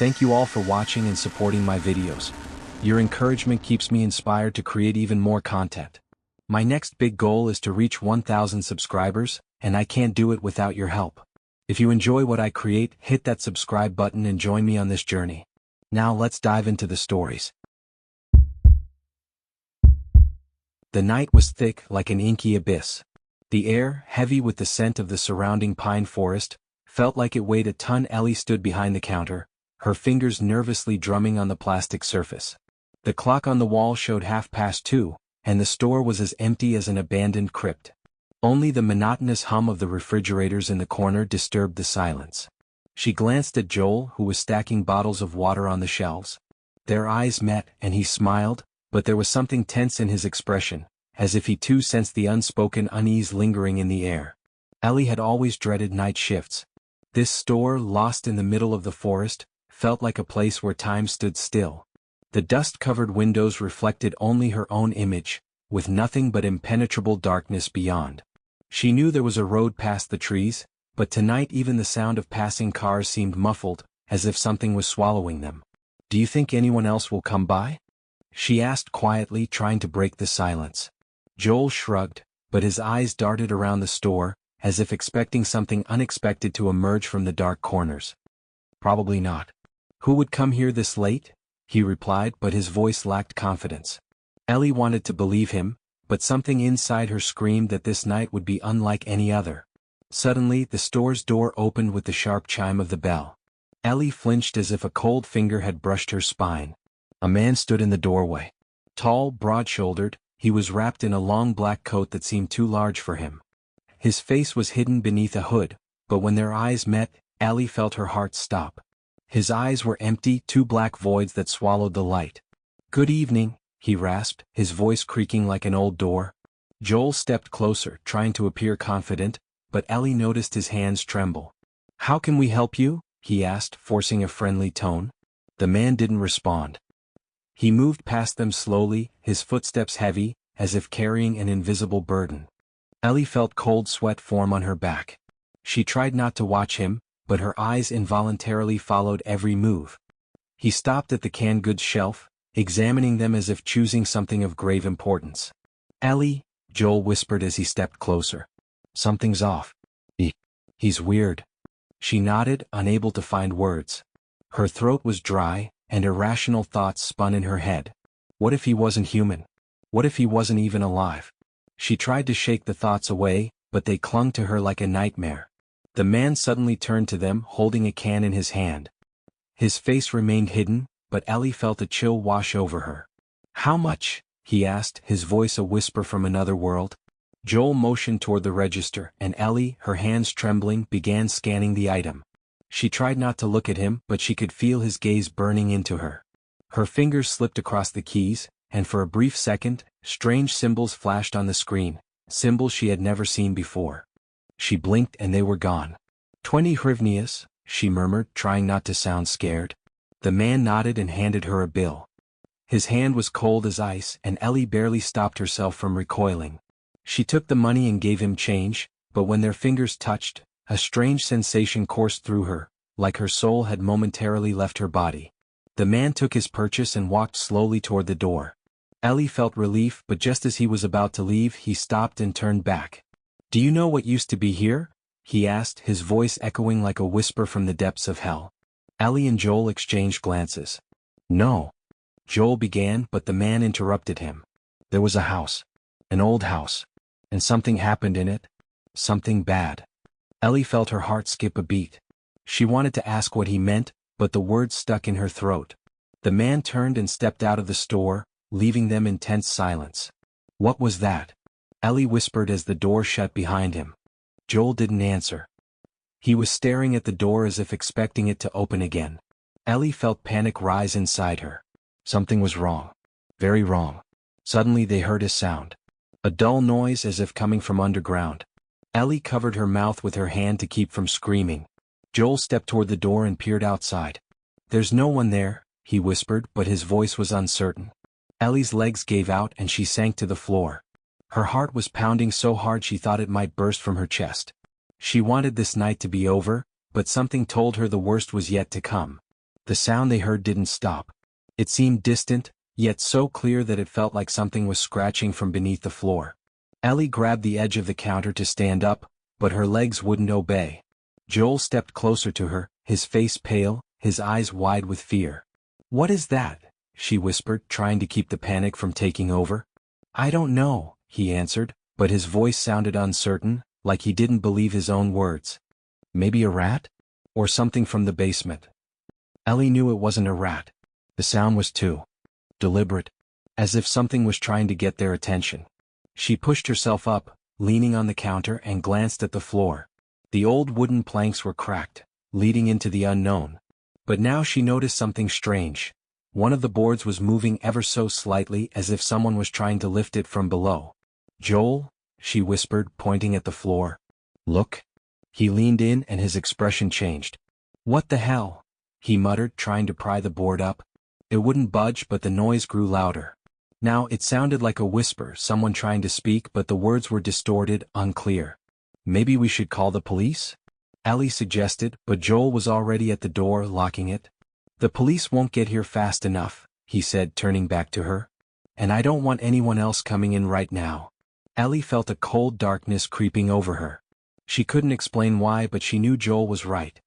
Thank you all for watching and supporting my videos. Your encouragement keeps me inspired to create even more content. My next big goal is to reach 1,000 subscribers, and I can't do it without your help. If you enjoy what I create, hit that subscribe button and join me on this journey. Now let's dive into the stories. The night was thick like an inky abyss. The air, heavy with the scent of the surrounding pine forest, felt like it weighed a ton. Ellie stood behind the counter, her fingers nervously drumming on the plastic surface. The clock on the wall showed 2:30, and the store was as empty as an abandoned crypt. Only the monotonous hum of the refrigerators in the corner disturbed the silence. She glanced at Joel, who was stacking bottles of water on the shelves. Their eyes met, and he smiled, but there was something tense in his expression, as if he too sensed the unspoken unease lingering in the air. Ellie had always dreaded night shifts. This store, lost in the middle of the forest, felt like a place where time stood still. The dust-covered windows reflected only her own image, with nothing but impenetrable darkness beyond. She knew there was a road past the trees, but tonight even the sound of passing cars seemed muffled, as if something was swallowing them. "Do you think anyone else will come by?" she asked quietly, trying to break the silence. Joel shrugged, but his eyes darted around the store, as if expecting something unexpected to emerge from the dark corners. "Probably not. Who would come here this late?" he replied, but his voice lacked confidence. Ellie wanted to believe him, but something inside her screamed that this night would be unlike any other. Suddenly, the store's door opened with the sharp chime of the bell. Ellie flinched as if a cold finger had brushed her spine. A man stood in the doorway. Tall, broad-shouldered, he was wrapped in a long black coat that seemed too large for him. His face was hidden beneath a hood, but when their eyes met, Ellie felt her heart stop. His eyes were empty, two black voids that swallowed the light. "Good evening," he rasped, his voice creaking like an old door. Joel stepped closer, trying to appear confident, but Ellie noticed his hands tremble. "How can we help you?" he asked, forcing a friendly tone. The man didn't respond. He moved past them slowly, his footsteps heavy, as if carrying an invisible burden. Ellie felt cold sweat form on her back. She tried not to watch him, but her eyes involuntarily followed every move. He stopped at the canned goods shelf, examining them as if choosing something of grave importance. "Ellie," Joel whispered as he stepped closer. "Something's off. He's weird." She nodded, unable to find words. Her throat was dry, and irrational thoughts spun in her head. What if he wasn't human? What if he wasn't even alive? She tried to shake the thoughts away, but they clung to her like a nightmare. The man suddenly turned to them, holding a can in his hand. His face remained hidden, but Ellie felt a chill wash over her. "How much?" he asked, his voice a whisper from another world. Joel motioned toward the register, and Ellie, her hands trembling, began scanning the item. She tried not to look at him, but she could feel his gaze burning into her. Her fingers slipped across the keys, and for a brief second, strange symbols flashed on the screen, symbols she had never seen before. She blinked and they were gone. 20 hryvnias, she murmured, trying not to sound scared. The man nodded and handed her a bill. His hand was cold as ice, and Ellie barely stopped herself from recoiling. She took the money and gave him change, but when their fingers touched, a strange sensation coursed through her, like her soul had momentarily left her body. The man took his purchase and walked slowly toward the door. Ellie felt relief, but just as he was about to leave, he stopped and turned back. "Do you know what used to be here?" he asked, his voice echoing like a whisper from the depths of hell. Ellie and Joel exchanged glances. "No," Joel began, but the man interrupted him. "There was a house. An old house. And something happened in it. Something bad." Ellie felt her heart skip a beat. She wanted to ask what he meant, but the words stuck in her throat. The man turned and stepped out of the store, leaving them in tense silence. "What was that?" Ellie whispered as the door shut behind him. Joel didn't answer. He was staring at the door as if expecting it to open again. Ellie felt panic rise inside her. Something was wrong. Very wrong. Suddenly they heard a sound. A dull noise as if coming from underground. Ellie covered her mouth with her hand to keep from screaming. Joel stepped toward the door and peered outside. "There's no one there," he whispered, but his voice was uncertain. Ellie's legs gave out and she sank to the floor. Her heart was pounding so hard she thought it might burst from her chest. She wanted this night to be over, but something told her the worst was yet to come. The sound they heard didn't stop. It seemed distant, yet so clear that it felt like something was scratching from beneath the floor. Ellie grabbed the edge of the counter to stand up, but her legs wouldn't obey. Joel stepped closer to her, his face pale, his eyes wide with fear. "What is that?" she whispered, trying to keep the panic from taking over. "I don't know," he answered, but his voice sounded uncertain, like he didn't believe his own words. "Maybe a rat? Or something from the basement." Ellie knew it wasn't a rat. The sound was too deliberate, as if something was trying to get their attention. She pushed herself up, leaning on the counter, and glanced at the floor. The old wooden planks were cracked, leading into the unknown. But now she noticed something strange. One of the boards was moving ever so slightly, as if someone was trying to lift it from below. "Joel," she whispered, pointing at the floor. "Look." He leaned in and his expression changed. "What the hell?" he muttered, trying to pry the board up. It wouldn't budge, but the noise grew louder. Now it sounded like a whisper, someone trying to speak, but the words were distorted, unclear. "Maybe we should call the police?" Ellie suggested, but Joel was already at the door, locking it. "The police won't get here fast enough," he said, turning back to her. "And I don't want anyone else coming in right now." Ellie felt a cold darkness creeping over her. She couldn't explain why, but she knew Joel was right.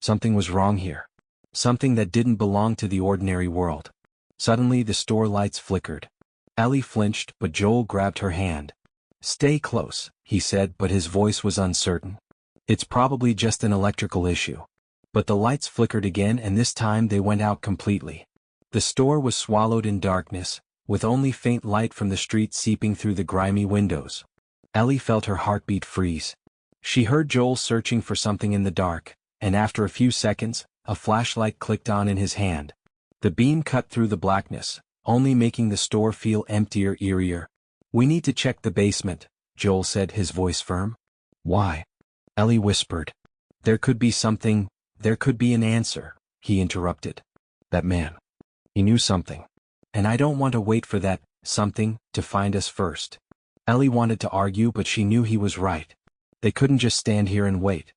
Something was wrong here. Something that didn't belong to the ordinary world. Suddenly the store lights flickered. Ellie flinched, but Joel grabbed her hand. "Stay close," he said, but his voice was uncertain. "It's probably just an electrical issue." But the lights flickered again, and this time they went out completely. The store was swallowed in darkness, with only faint light from the street seeping through the grimy windows. Ellie felt her heartbeat freeze. She heard Joel searching for something in the dark, and after a few seconds, a flashlight clicked on in his hand. The beam cut through the blackness, only making the store feel emptier, eerier. "We need to check the basement," Joel said, his voice firm. "Why?" Ellie whispered. There could be an answer," he interrupted. "That man. He knew something. And I don't want to wait for that something to find us first." Ellie wanted to argue, but she knew he was right. They couldn't just stand here and wait.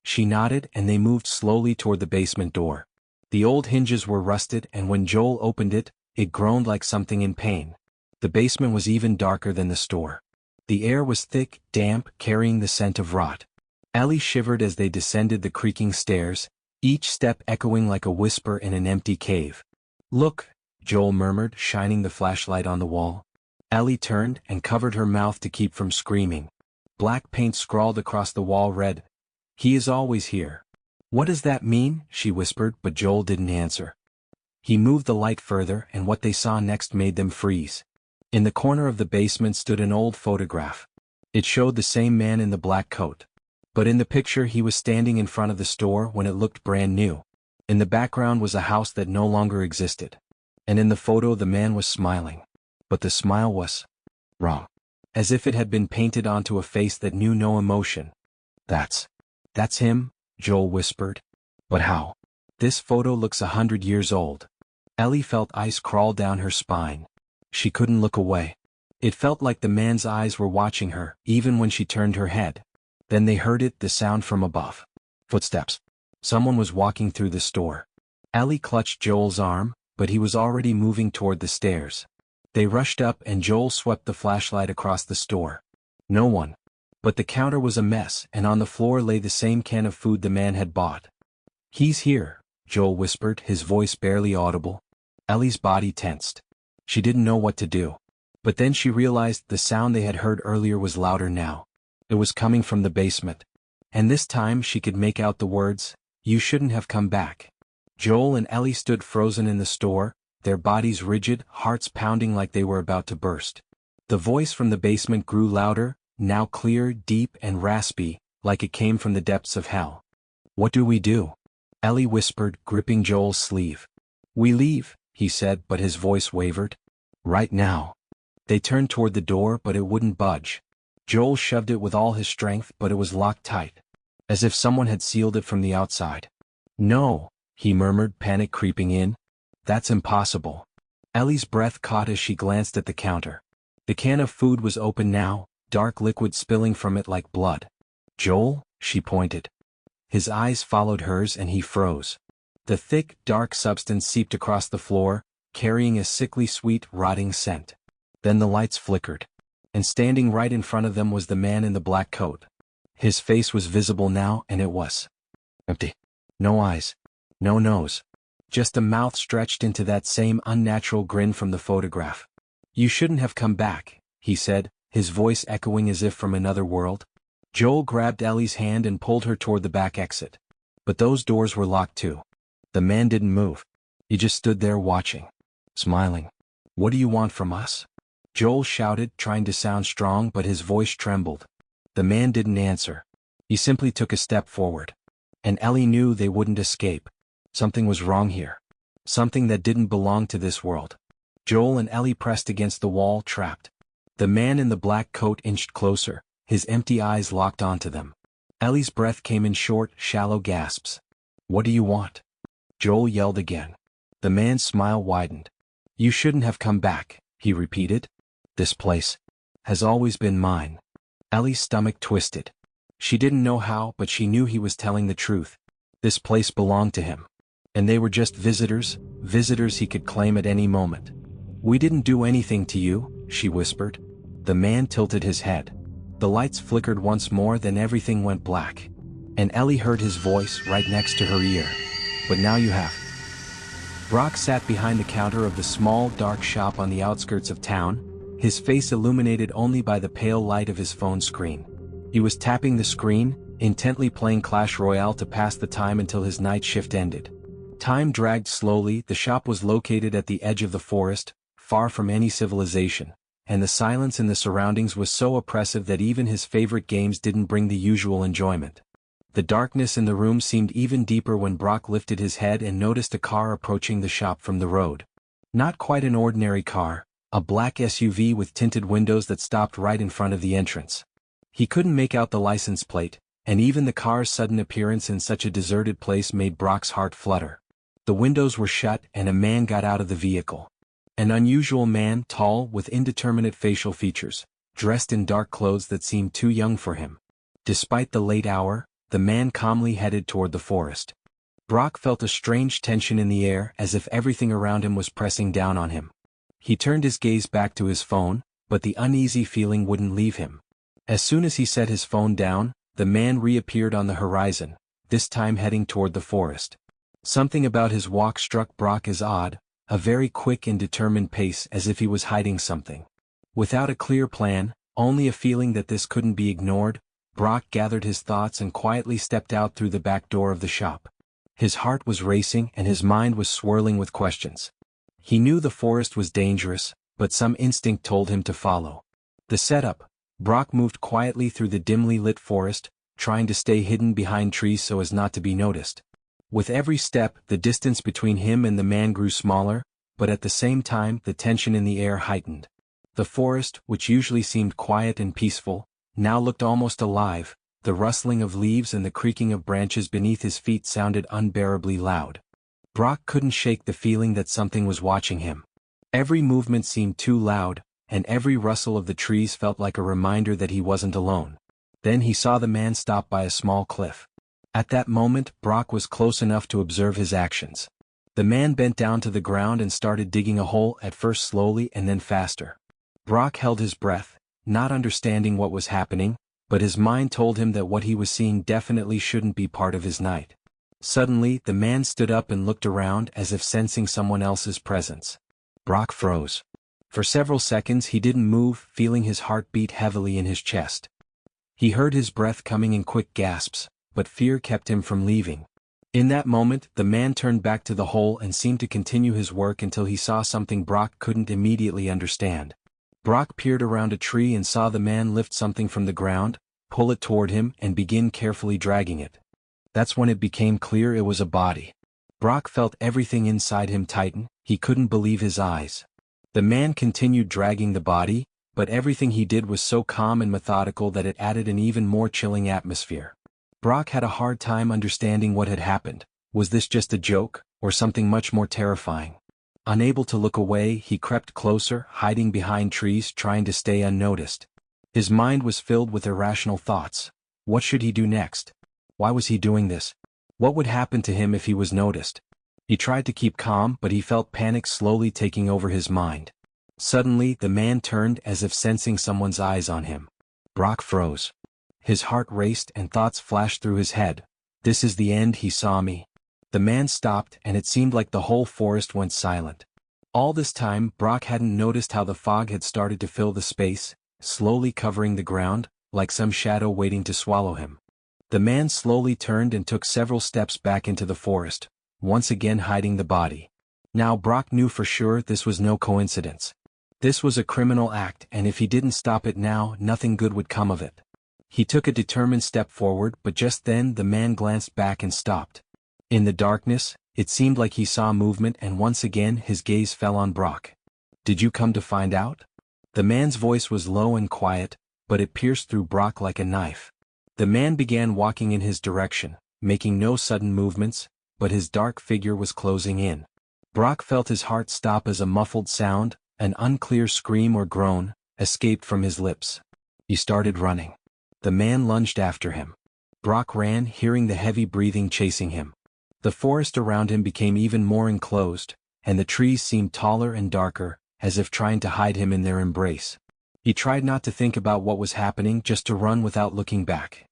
She nodded, and they moved slowly toward the basement door. The old hinges were rusted, and when Joel opened it, it groaned like something in pain. The basement was even darker than the store. The air was thick, damp, carrying the scent of rot. Ellie shivered as they descended the creaking stairs, each step echoing like a whisper in an empty cave. "Look," Joel murmured, shining the flashlight on the wall. Ellie turned and covered her mouth to keep from screaming. Black paint scrawled across the wall read, "He is always here." "What does that mean?" she whispered, but Joel didn't answer. He moved the light further, and what they saw next made them freeze. In the corner of the basement stood an old photograph. It showed the same man in the black coat. But in the picture he was standing in front of the store when it looked brand new. In the background was a house that no longer existed. And in the photo the man was smiling. But the smile was wrong. As if it had been painted onto a face that knew no emotion. That's him," Joel whispered. "But how? This photo looks 100 years old." Ellie felt ice crawl down her spine. She couldn't look away. It felt like the man's eyes were watching her, even when she turned her head. Then they heard it, the sound from above. Footsteps. Someone was walking through the store. Ellie clutched Joel's arm, but he was already moving toward the stairs. They rushed up, and Joel swept the flashlight across the store. No one. But the counter was a mess, and on the floor lay the same can of food the man had bought. "He's here," Joel whispered, his voice barely audible. Ellie's body tensed. She didn't know what to do. But then she realized the sound they had heard earlier was louder now. It was coming from the basement. And this time she could make out the words, "You shouldn't have come back." Joel and Ellie stood frozen in the store, their bodies rigid, hearts pounding like they were about to burst. The voice from the basement grew louder, now clear, deep, and raspy, like it came from the depths of hell. "What do we do?" Ellie whispered, gripping Joel's sleeve. "We leave," he said, but his voice wavered. "Right now." They turned toward the door, but it wouldn't budge. Joel shoved it with all his strength, but it was locked tight. As if someone had sealed it from the outside. "No," he murmured, panic creeping in. "That's impossible." Ellie's breath caught as she glanced at the counter. The can of food was open now, dark liquid spilling from it like blood. "Joel?" she pointed. His eyes followed hers and he froze. The thick, dark substance seeped across the floor, carrying a sickly sweet, rotting scent. Then the lights flickered. And standing right in front of them was the man in the black coat. His face was visible now, and it was empty. No eyes. No nose. Just a mouth stretched into that same unnatural grin from the photograph. "You shouldn't have come back," he said, his voice echoing as if from another world. Joel grabbed Ellie's hand and pulled her toward the back exit. But those doors were locked too. The man didn't move. He just stood there watching. Smiling. "What do you want from us?" Joel shouted, trying to sound strong, but his voice trembled. The man didn't answer. He simply took a step forward. And Ellie knew they wouldn't escape. Something was wrong here. Something that didn't belong to this world. Joel and Ellie pressed against the wall, trapped. The man in the black coat inched closer, his empty eyes locked onto them. Ellie's breath came in short, shallow gasps. "What do you want?" Joel yelled again. The man's smile widened. "You shouldn't have come back," he repeated. "This place has always been mine." Ellie's stomach twisted. She didn't know how, but she knew he was telling the truth. This place belonged to him. And they were just visitors he could claim at any moment. "We didn't do anything to you," she whispered. The man tilted his head. The lights flickered once more, then everything went black. And Ellie heard his voice right next to her ear. "But now you have." Brock sat behind the counter of the small, dark shop on the outskirts of town, his face illuminated only by the pale light of his phone screen. He was tapping the screen, intently playing Clash Royale to pass the time until his night shift ended. Time dragged slowly. The shop was located at the edge of the forest, far from any civilization, and the silence in the surroundings was so oppressive that even his favorite games didn't bring the usual enjoyment. The darkness in the room seemed even deeper when Brock lifted his head and noticed a car approaching the shop from the road. Not quite an ordinary car, a black SUV with tinted windows that stopped right in front of the entrance. He couldn't make out the license plate, and even the car's sudden appearance in such a deserted place made Brock's heart flutter. The windows were shut and a man got out of the vehicle. An unusual man, tall, with indeterminate facial features, dressed in dark clothes that seemed too young for him. Despite the late hour, the man calmly headed toward the forest. Brock felt a strange tension in the air, as if everything around him was pressing down on him. He turned his gaze back to his phone, but the uneasy feeling wouldn't leave him. As soon as he set his phone down, the man reappeared on the horizon, this time heading toward the forest. Something about his walk struck Brock as odd, a very quick and determined pace, as if he was hiding something. Without a clear plan, only a feeling that this couldn't be ignored, Brock gathered his thoughts and quietly stepped out through the back door of the shop. His heart was racing and his mind was swirling with questions. He knew the forest was dangerous, but some instinct told him to follow. The setup. Brock moved quietly through the dimly lit forest, trying to stay hidden behind trees so as not to be noticed. With every step, the distance between him and the man grew smaller, but at the same time the tension in the air heightened. The forest, which usually seemed quiet and peaceful, now looked almost alive. The rustling of leaves and the creaking of branches beneath his feet sounded unbearably loud. Brock couldn't shake the feeling that something was watching him. Every movement seemed too loud, and every rustle of the trees felt like a reminder that he wasn't alone. Then he saw the man stop by a small cliff. At that moment, Brock was close enough to observe his actions. The man bent down to the ground and started digging a hole, at first slowly and then faster. Brock held his breath, not understanding what was happening, but his mind told him that what he was seeing definitely shouldn't be part of his night. Suddenly, the man stood up and looked around as if sensing someone else's presence. Brock froze. For several seconds he didn't move, feeling his heart beat heavily in his chest. He heard his breath coming in quick gasps, but fear kept him from leaving. In that moment, the man turned back to the hole and seemed to continue his work until he saw something Brock couldn't immediately understand. Brock peered around a tree and saw the man lift something from the ground, pull it toward him and begin carefully dragging it. That's when it became clear it was a body. Brock felt everything inside him tighten. He couldn't believe his eyes. The man continued dragging the body, but everything he did was so calm and methodical that it added an even more chilling atmosphere. Brock had a hard time understanding what had happened. Was this just a joke, or something much more terrifying? Unable to look away, he crept closer, hiding behind trees, trying to stay unnoticed. His mind was filled with irrational thoughts. What should he do next? Why was he doing this? What would happen to him if he was noticed? He tried to keep calm, but he felt panic slowly taking over his mind. Suddenly, the man turned as if sensing someone's eyes on him. Brock froze. His heart raced and thoughts flashed through his head. This is the end, he saw me. The man stopped and it seemed like the whole forest went silent. All this time, Brock hadn't noticed how the fog had started to fill the space, slowly covering the ground, like some shadow waiting to swallow him. The man slowly turned and took several steps back into the forest, once again hiding the body. Now Brock knew for sure this was no coincidence. This was a criminal act, and if he didn't stop it now, nothing good would come of it. He took a determined step forward, but just then the man glanced back and stopped. In the darkness, it seemed like he saw movement, and once again his gaze fell on Brock. "Did you come to find out?" The man's voice was low and quiet, but it pierced through Brock like a knife. The man began walking in his direction, making no sudden movements, but his dark figure was closing in. Brock felt his heart stop as a muffled sound, an unclear scream or groan, escaped from his lips. He started running. The man lunged after him. Brock ran, hearing the heavy breathing chasing him. The forest around him became even more enclosed, and the trees seemed taller and darker, as if trying to hide him in their embrace. He tried not to think about what was happening, just to run without looking back.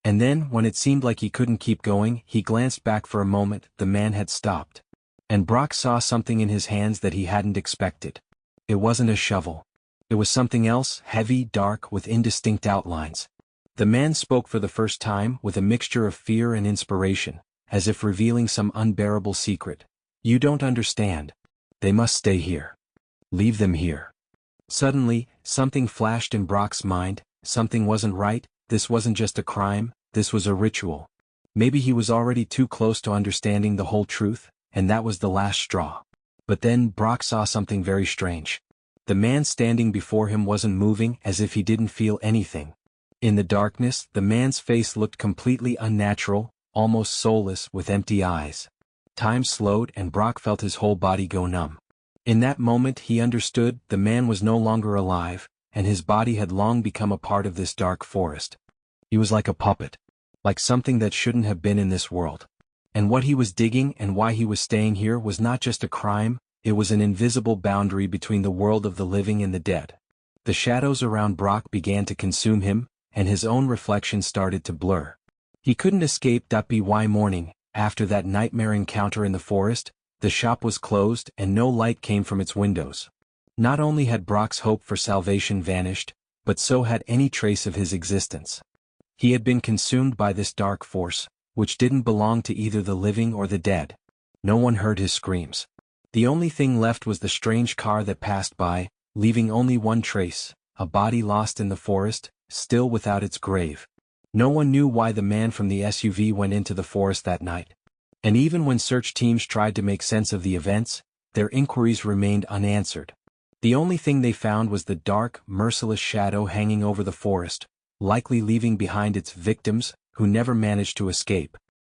And then, when it seemed like he couldn't keep going, he glanced back for a moment. The man had stopped. And Brock saw something in his hands that he hadn't expected. It wasn't a shovel. It was something else, heavy, dark, with indistinct outlines. The man spoke for the first time, with a mixture of fear and inspiration, as if revealing some unbearable secret. "You don't understand. They must stay here. Leave them here." Suddenly, something flashed in Brock's mind. Something wasn't right. This wasn't just a crime, this was a ritual. Maybe he was already too close to understanding the whole truth, and that was the last straw. But then Brock saw something very strange. The man standing before him wasn't moving, as if he didn't feel anything. In the darkness, the man's face looked completely unnatural, almost soulless, with empty eyes. Time slowed and Brock felt his whole body go numb. In that moment he understood the man was no longer alive, and his body had long become a part of this dark forest. He was like a puppet. Like something that shouldn't have been in this world. And what he was digging and why he was staying here was not just a crime, it was an invisible boundary between the world of the living and the dead. The shadows around Brock began to consume him, and his own reflection started to blur. He couldn't escape. By morning, after that nightmare encounter in the forest, the shop was closed and no light came from its windows. Not only had Brock's hope for salvation vanished, but so had any trace of his existence. He had been consumed by this dark force, which didn't belong to either the living or the dead. No one heard his screams. The only thing left was the strange car that passed by, leaving only one trace, a body lost in the forest, still without its grave. No one knew why the man from the SUV went into the forest that night. And even when search teams tried to make sense of the events, their inquiries remained unanswered. The only thing they found was the dark, merciless shadow hanging over the forest, likely leaving behind its victims, who never managed to escape.